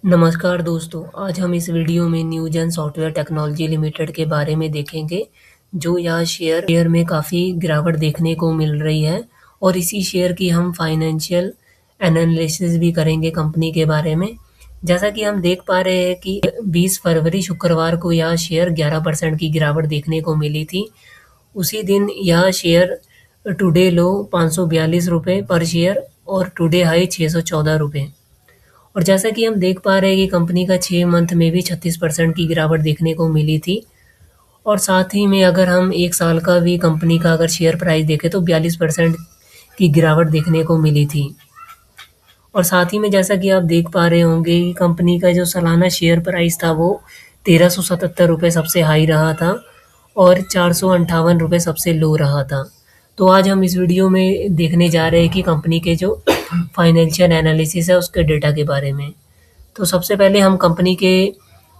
नमस्कार दोस्तों, आज हम इस वीडियो में न्यूजेन सॉफ्टवेयर टेक्नोलॉजी लिमिटेड के बारे में देखेंगे, जो यहाँ शेयर में काफ़ी गिरावट देखने को मिल रही है और इसी शेयर की हम फाइनेंशियल एनालिसिस भी करेंगे कंपनी के बारे में। जैसा कि हम देख पा रहे हैं कि 20 फरवरी शुक्रवार को यह शेयर 11% की गिरावट देखने को मिली थी। उसी दिन यह शेयर टुडे लो 542 रुपये पर शेयर और टुडे हाई 614 रुपये। और जैसा कि हम देख पा रहे हैं कि कंपनी का 6 मंथ में भी 36% की गिरावट देखने को मिली थी और साथ ही में अगर हम 1 साल का भी कंपनी का अगर शेयर प्राइस देखें तो 42% की गिरावट देखने को मिली थी। और साथ ही में जैसा कि आप देख पा रहे होंगे कि कंपनी का जो सालाना शेयर प्राइस था वो 1377 रुपये सबसे हाई रहा था और 458 रुपये सबसे लो रहा था। तो आज हम इस वीडियो में देखने जा रहे हैं कि कंपनी के जो फाइनेंशियल एनालिसिस है उसके डेटा के बारे में। तो सबसे पहले हम कंपनी के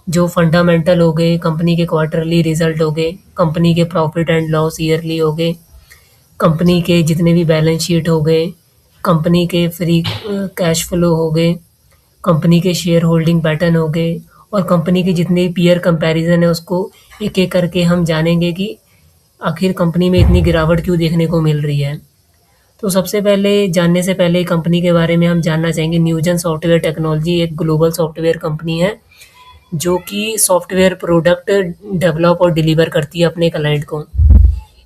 जो फंडामेंटल हो गए, कंपनी के क्वार्टरली रिजल्ट हो गए, कंपनी के प्रॉफिट एंड लॉस ईयरली हो गए, कंपनी के जितने भी बैलेंस शीट हो गए, कंपनी के फ्री कैश फ्लो हो गए, कंपनी के शेयर होल्डिंग पैटर्न हो गए और कंपनी के जितने भी पीयर कंपैरिजन है उसको एक एक करके हम जानेंगे कि आखिर कंपनी में इतनी गिरावट क्यों देखने को मिल रही है। तो सबसे पहले जानने से पहले कंपनी के बारे में हम जानना चाहेंगे। न्यूजेन सॉफ्टवेयर टेक्नोलॉजी एक ग्लोबल सॉफ्टवेयर कंपनी है जो कि सॉफ्टवेयर प्रोडक्ट डेवलप और डिलीवर करती है अपने क्लाइंट को।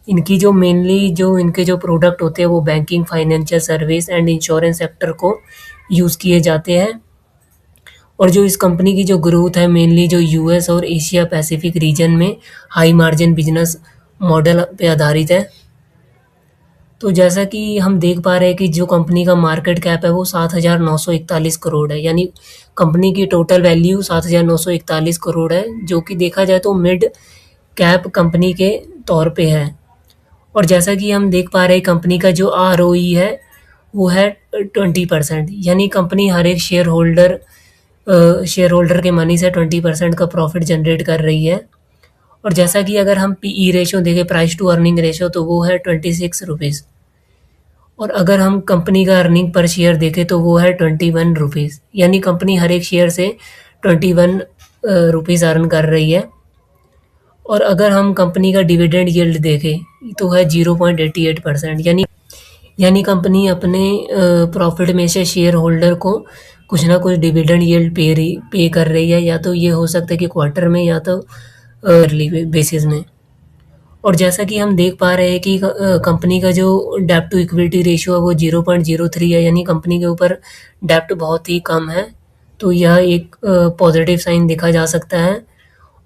इनकी जो मेनली जो इनके जो प्रोडक्ट होते हैं वो banking, financial service and insurance sector को यूज़ किए जाते हैं। और जो इस कंपनी की जो ग्रोथ है मेनली जो यूएस और एशिया पैसिफिक रीजन में हाई मार्जिन बिजनेस मॉडल पे आधारित है। तो जैसा कि हम देख पा रहे हैं कि जो कंपनी का मार्केट कैप है वो 7,941 करोड़ है, यानी कंपनी की टोटल वैल्यू 7,941 करोड़ है, जो कि देखा जाए तो मिड कैप कंपनी के तौर पे है। और जैसा कि हम देख पा रहे हैं कंपनी का जो आरओई है वो है 20%, यानी कंपनी हर एक शेयर होल्डर के मनी से 20% का प्रॉफिट जनरेट कर रही है। और जैसा कि अगर हम पीई रेशो देखें, प्राइस टू अर्निंग रेशो, तो वो है 26 रुपीज़। और अगर हम कंपनी का अर्निंग पर शेयर देखें तो वो है 21 रुपीज़, यानी कंपनी हर एक शेयर से 21 रुपीज़ अर्न कर रही है। और अगर हम कंपनी का डिविडेंड यील्ड देखें तो है 0.88%, यानी कंपनी अपने प्रॉफिट में से शेयर होल्डर को कुछ ना कुछ डिविडेंड यील्ड पे कर रही है, या तो ये हो सकता है कि क्वार्टर में या तो ईयरली बेसिस में। और जैसा कि हम देख पा रहे हैं कि कंपनी का जो डेब्ट टू इक्विटी रेशियो है वो 0.03 है, यानी कंपनी के ऊपर डेब्ट बहुत ही कम है। तो यह एक पॉजिटिव साइन देखा जा सकता है।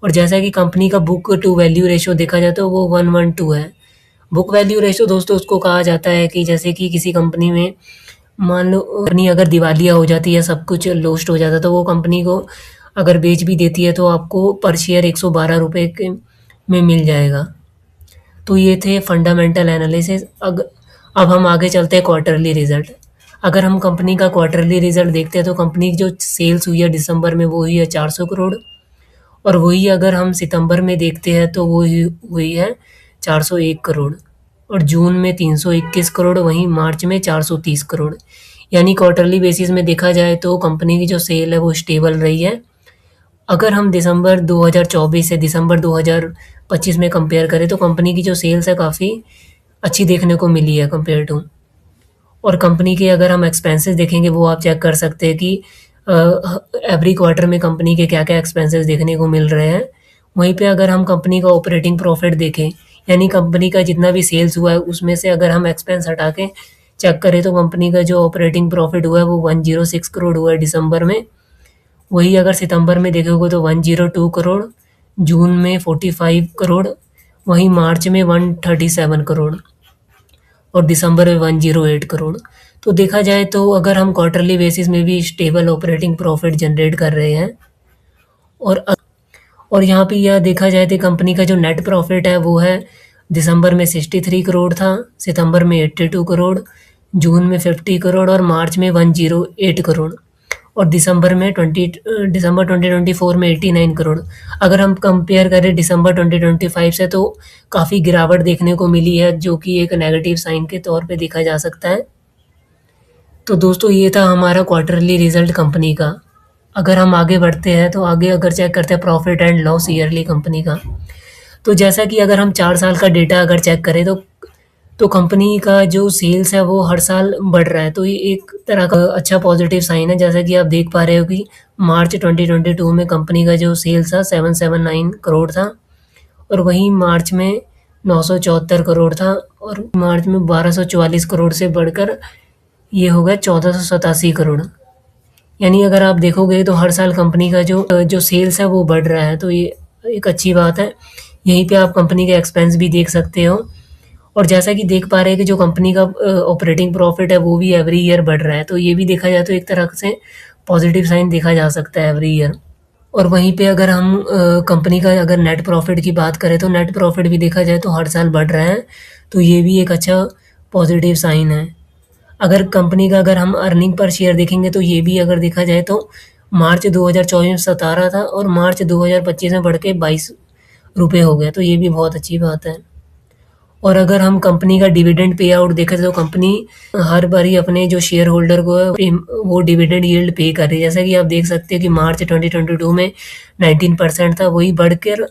और जैसा कि कंपनी का बुक टू वैल्यू रेशियो देखा जाए तो वो 112 है। बुक वैल्यू रेशियो दोस्तों उसको कहा जाता है कि जैसे कि किसी कंपनी में मान लो कंपनी अगर दिवालिया हो जाती है, सब कुछ लॉस्ट हो जाता है, तो वो कंपनी को अगर बेच भी देती है तो आपको पर शेयर 112 रुपये में मिल जाएगा। तो ये थे फंडामेंटल एनालिसिस। अब हम आगे चलते हैं क्वार्टरली रिजल्ट। अगर हम कंपनी का क्वार्टरली रिजल्ट देखते हैं तो कंपनी की जो सेल्स हुई है दिसंबर में वो हुई है 400 करोड़, और वही अगर हम सितंबर में देखते हैं तो वो हुई है 401 करोड़, और जून में 321 करोड़, वहीं मार्च में 430 करोड़। यानी क्वार्टरली बेसिस में देखा जाए तो कंपनी की जो सेल है वो स्टेबल रही है। अगर हम दिसंबर 2024 से दिसंबर 2025 में कंपेयर करें तो कंपनी की जो सेल्स है काफ़ी अच्छी देखने को मिली है कंपेयर टू। और कंपनी के अगर हम एक्सपेंसेस देखेंगे वो आप चेक कर सकते हैं कि एवरी क्वार्टर में कंपनी के क्या क्या एक्सपेंसेस देखने को मिल रहे हैं। वहीं पे अगर हम कंपनी का ऑपरेटिंग प्रॉफिट देखें, यानी कंपनी का जितना भी सेल्स हुआ है उसमें से अगर हम एक्सपेंस हटा के चेक करें तो कंपनी का जो ऑपरेटिंग प्रॉफिट हुआ है वो 106 करोड़ हुआ है दिसंबर में। वही अगर सितंबर में देखोगे तो 102 करोड़, जून में 45 करोड़, वहीं मार्च में 137 करोड़ और दिसंबर में 108 करोड़। तो देखा जाए तो अगर हम क्वार्टरली बेसिस में भी स्टेबल ऑपरेटिंग प्रॉफिट जनरेट कर रहे हैं। और और यहाँ पे यह देखा जाए तो कंपनी का जो नेट प्रॉफिट है वो है दिसंबर में 63 करोड़ था, सितंबर में 82 करोड़, जून में 50 करोड़ और मार्च में 108 करोड़, और दिसंबर 2024 में 89 करोड़। अगर हम कंपेयर करें दिसंबर 2025 से तो काफ़ी गिरावट देखने को मिली है, जो कि एक नेगेटिव साइन के तौर पे देखा जा सकता है। तो दोस्तों ये था हमारा क्वार्टरली रिजल्ट कंपनी का। अगर हम आगे बढ़ते हैं तो आगे अगर चेक करते हैं profit and loss yearly company का, तो जैसा कि अगर हम 4 साल का डेटा अगर चेक करें तो कंपनी का जो सेल्स है वो हर साल बढ़ रहा है, तो ये एक तरह का अच्छा पॉजिटिव साइन है। जैसा कि आप देख पा रहे हो कि मार्च 2022 में कंपनी का जो सेल्स था 779 करोड़ था, और वहीं मार्च में 974 करोड़ था, और मार्च में 1244 करोड़ से बढ़कर ये हो गया 1487 करोड़। यानी अगर आप देखोगे तो हर साल कंपनी का जो जो सेल्स है वो बढ़ रहा है, तो ये एक अच्छी बात है। यहीं पे आप कंपनी के एक्सपेंस भी देख सकते हो, और जैसा कि देख पा रहे हैं कि जो कंपनी का ऑपरेटिंग प्रॉफिट है वो भी एवरी ईयर बढ़ रहा है, तो ये भी देखा जाए तो एक तरह से पॉजिटिव साइन देखा जा सकता है एवरी ईयर। और वहीं पे अगर हम कंपनी का अगर नेट प्रॉफिट की बात करें तो नेट प्रॉफिट भी देखा जाए तो हर साल बढ़ रहा है, तो ये भी एक अच्छा पॉजिटिव साइन है। अगर कंपनी का अगर हम अर्निंग पर शेयर देखेंगे तो ये भी अगर देखा जाए तो मार्च 2024 में 17 था और मार्च 2025 में बढ़ के 22 रुपये हो गया, तो ये भी बहुत अच्छी बात है। और अगर हम कंपनी का डिविडेंड पे आउट देखें तो कंपनी हर बारी अपने जो शेयर होल्डर को है वो डिविडेंड यील्ड पे कर रही है। जैसा कि आप देख सकते हैं कि मार्च 2022 में 19% था, वही बढ़कर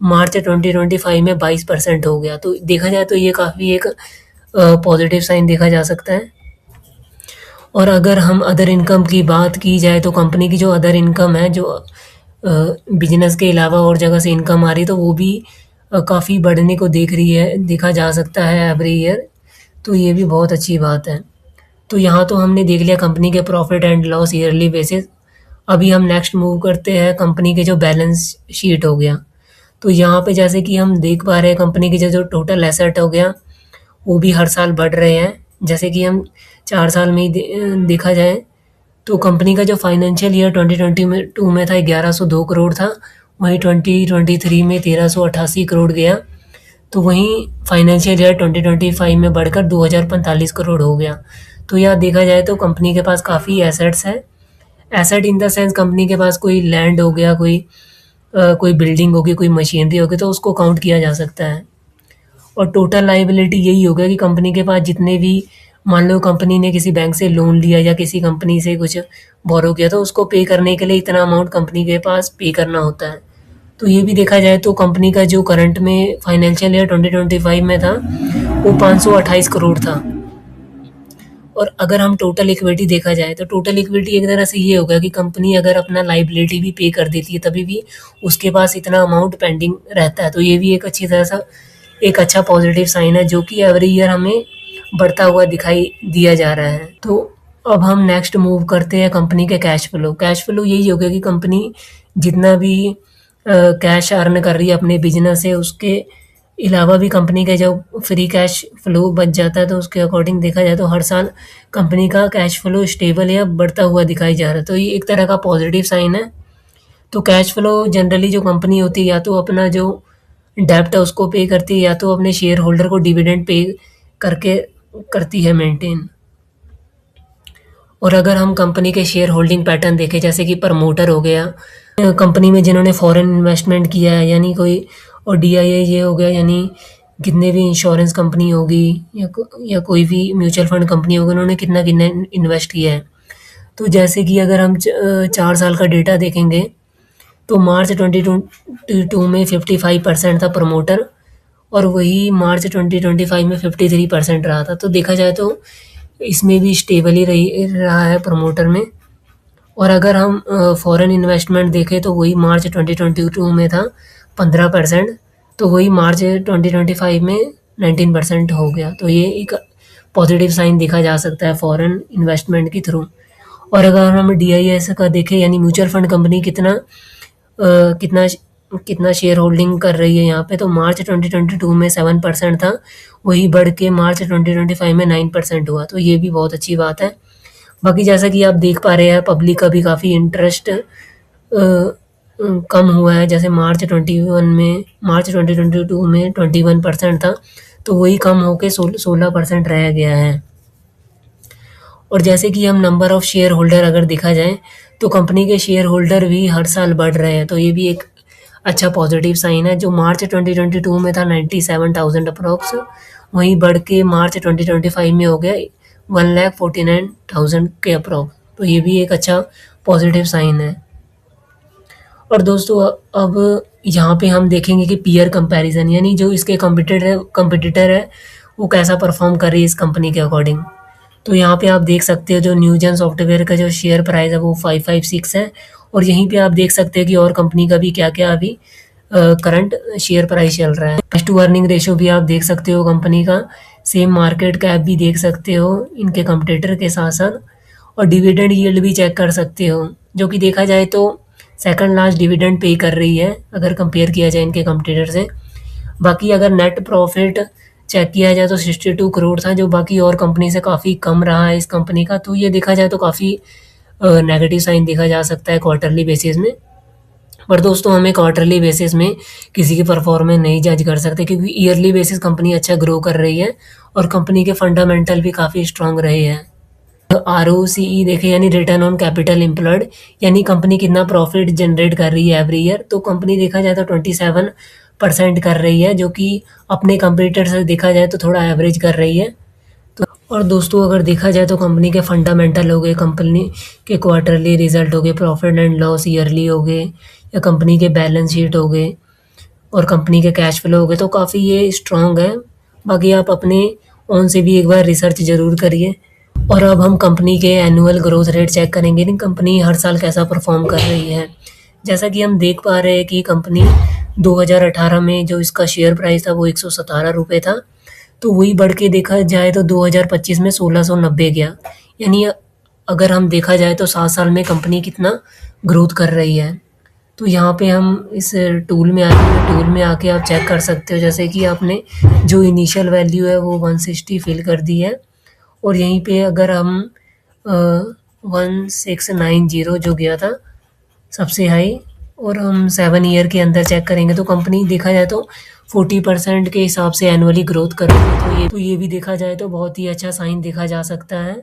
मार्च 2025 में 22% हो गया, तो देखा जाए तो ये काफ़ी एक पॉजिटिव साइन देखा जा सकता है। और अगर हम अदर इनकम की बात की जाए तो कंपनी की जो अदर इनकम है, जो बिजनेस के अलावा और जगह से इनकम आ रही है, तो वो भी काफ़ी बढ़ने को देख रही है, देखा जा सकता है एवरी ईयर, तो ये भी बहुत अच्छी बात है। तो यहाँ तो हमने देख लिया कंपनी के profit and loss yearly basis. अभी हम नेक्स्ट मूव करते हैं कंपनी के जो बैलेंस शीट हो गया। तो यहाँ पे जैसे कि हम देख पा रहे हैं कंपनी की जो टोटल एसेट हो गया वो भी हर साल बढ़ रहे हैं। जैसे कि हम 4 साल में ही देखा जाए तो कंपनी का जो फाइनेंशियल ईयर 2022 में था 1102 करोड़ था, वहीं 2023 में 1388 करोड़ गया, तो वहीं फाइनेंशियल ईयर 2025 में बढ़कर 2045 करोड़ हो गया। तो यहाँ देखा जाए तो कंपनी के पास काफ़ी एसेट्स हैं। Asset in the sense company के पास कोई लैंड हो गया, कोई बिल्डिंग होगी, कोई मशीनरी होगी, तो उसको काउंट किया जा सकता है। और टोटल लाइबिलिटी यही हो गया कि कंपनी के पास जितने भी, मान लो कंपनी ने किसी बैंक से लोन लिया या किसी कंपनी से कुछ बोरो किया, तो उसको पे करने के लिए इतना अमाउंट कंपनी के पास पे करना होता है। तो ये भी देखा जाए तो कंपनी का जो करंट में फाइनेंशियल ईयर 2025 में था वो 528 करोड़ था। और अगर हम टोटल इक्विटी देखा जाए तो टोटल इक्विटी एक तरह से ये होगा कि कंपनी अगर अपना लाइबिलिटी भी पे कर देती है तभी भी उसके पास इतना अमाउंट पेंडिंग रहता है, तो ये भी एक अच्छी तरह से एक अच्छा पॉजिटिव साइन है जो कि एवरी ईयर हमें बढ़ता हुआ दिखाई दिया जा रहा है। तो अब हम नेक्स्ट मूव करते हैं कंपनी के कैश फ्लो। कैश फ्लो यही हो गया कि कंपनी जितना भी कैश अर्न कर रही है अपने बिजनेस से, उसके अलावा भी कंपनी का जब फ्री कैश फ्लो बच जाता है तो उसके अकॉर्डिंग देखा जाए तो हर साल कंपनी का कैश फ्लो स्टेबल या बढ़ता हुआ दिखाई जा रहा है, तो ये एक तरह का पॉजिटिव साइन है। तो कैश फ्लो जनरली जो कंपनी होती है या तो अपना जो डेब्ट है उसको पे करती है या तो अपने शेयर होल्डर को डिविडेंड पे करके करती है मेंटेन। और अगर हम कंपनी के शेयर होल्डिंग पैटर्न देखें, जैसे कि प्रमोटर हो गया, कंपनी में जिन्होंने फॉरेन इन्वेस्टमेंट किया है यानी कोई, और डीआईआई ये हो गया यानी कितने भी इंश्योरेंस कंपनी होगी या कोई भी म्यूचुअल फंड कंपनी होगी, उन्होंने कितना कितना इन्वेस्ट किया है। तो जैसे कि अगर हम 4 साल का डेटा देखेंगे तो मार्च 2022 में 55% था प्रमोटर, और वही मार्च 2025 में 53% रहा था। तो देखा जाए तो इसमें भी स्टेबल ही रही रहा है प्रमोटर में। और अगर हम फॉरेन इन्वेस्टमेंट देखें तो वही मार्च 2022 में था 15%, तो वही मार्च 2025 में 19% हो गया, तो ये एक पॉजिटिव साइन देखा जा सकता है फॉरेन इन्वेस्टमेंट के थ्रू। और अगर हम डीआईएस का देखें यानी म्यूचुअल फंड कंपनी कितना कितना शेयर होल्डिंग कर रही है यहाँ पे, तो मार्च 2022 में 7% था, वही बढ़ के मार्च 2025 में 9% हुआ, तो ये भी बहुत अच्छी बात है। बाकी जैसा कि आप देख पा रहे हैं पब्लिक का भी काफ़ी इंटरेस्ट कम हुआ है। जैसे मार्च 2022 में 21% था, तो वही कम होके 16% रह गया है। और जैसे कि हम नंबर ऑफ़ शेयर होल्डर अगर देखा जाए तो कंपनी के शेयर होल्डर भी हर साल बढ़ रहे हैं, तो ये भी एक अच्छा पॉजिटिव साइन है। जो मार्च 2022 में था 97,000 अप्रॉक्स, वहीं बढ़ के मार्च 2025 में हो गया 1,49,000 के अप्रॉक्स। तो ये भी एक अच्छा पॉजिटिव साइन है। और दोस्तों अब यहाँ पे हम देखेंगे कि पीयर कंपैरिजन, यानी जो इसके कंपटीटर है वो कैसा परफॉर्म कर रही है इस कंपनी के अकॉर्डिंग। तो यहाँ पे आप देख सकते हो जो न्यूजेन सॉफ्टवेयर का जो शेयर प्राइस है वो 556 है। और यहीं पे आप देख सकते हैं कि और कंपनी का भी क्या क्या अभी करंट शेयर प्राइस चल रहा है। कैश टू अर्निंग रेशो भी आप देख सकते हो कंपनी का, सेम मार्केट कैप भी देख सकते हो इनके कंपटीटर के साथ साथ, और डिविडेंड यील्ड भी चेक कर सकते हो, जो कि देखा जाए तो सेकंड लास्ट डिविडेंड पे कर रही है अगर कंपेयर किया जाए इनके कंपटीटर से। बाकी अगर नेट प्रॉफिट चेक किया जाए तो 62 करोड़ था, जो बाकी और कंपनी से काफ़ी कम रहा है इस कंपनी का। तो ये देखा जाए तो काफ़ी नेगेटिव साइन देखा जा सकता है क्वार्टरली बेसिस में। पर दोस्तों हमें क्वार्टरली बेसिस में किसी की परफॉर्मेंस नहीं जज कर सकते, क्योंकि ईयरली बेसिस कंपनी अच्छा ग्रो कर रही है और कंपनी के फंडामेंटल भी काफ़ी स्ट्रांग रहे हैं। ROCE देखें यानी रिटर्न ऑन कैपिटल एम्प्लॉयड, यानी कंपनी कितना प्रॉफिट जनरेट कर रही है एवरी ईयर, तो कंपनी देखा जाए तो 27% कर रही है, जो कि अपने कंपटीटर से देखा जाए तो थोड़ा एवरेज कर रही है। तो और दोस्तों अगर देखा जाए तो कंपनी के फंडामेंटल हो गए, कंपनी के क्वार्टरली रिजल्ट हो गए, प्रॉफिट एंड लॉस ईयरली हो गए, या कंपनी के बैलेंस शीट हो गए और कंपनी के कैश फ्लो हो गए, तो काफ़ी ये स्ट्रांग है। बाकी आप अपने ओन से भी एक बार रिसर्च ज़रूर करिए। और अब हम कंपनी के एनुअल ग्रोथ रेट चेक करेंगे कि कंपनी हर साल कैसा परफॉर्म कर रही है। जैसा कि हम देख पा रहे हैं कि कंपनी 2018 में जो इसका शेयर प्राइस था वो 117 रुपये था, तो वही बढ़ के देखा जाए तो 2025 में 1690 गया। यानी अगर हम देखा जाए तो 7 साल में कंपनी कितना ग्रोथ कर रही है। तो यहाँ पे हम इस टूल में आके आप चेक कर सकते हो, जैसे कि आपने जो इनिशियल वैल्यू है वो 160 फिल कर दी है, और यहीं पे अगर हम 1690 जो गया था सबसे हाई, और हम 7 ईयर के अंदर चेक करेंगे तो कंपनी देखा जाए तो 40% के हिसाब से एनुअली ग्रोथ कर रही है। तो ये भी देखा जाए तो बहुत ही अच्छा साइन देखा जा सकता है।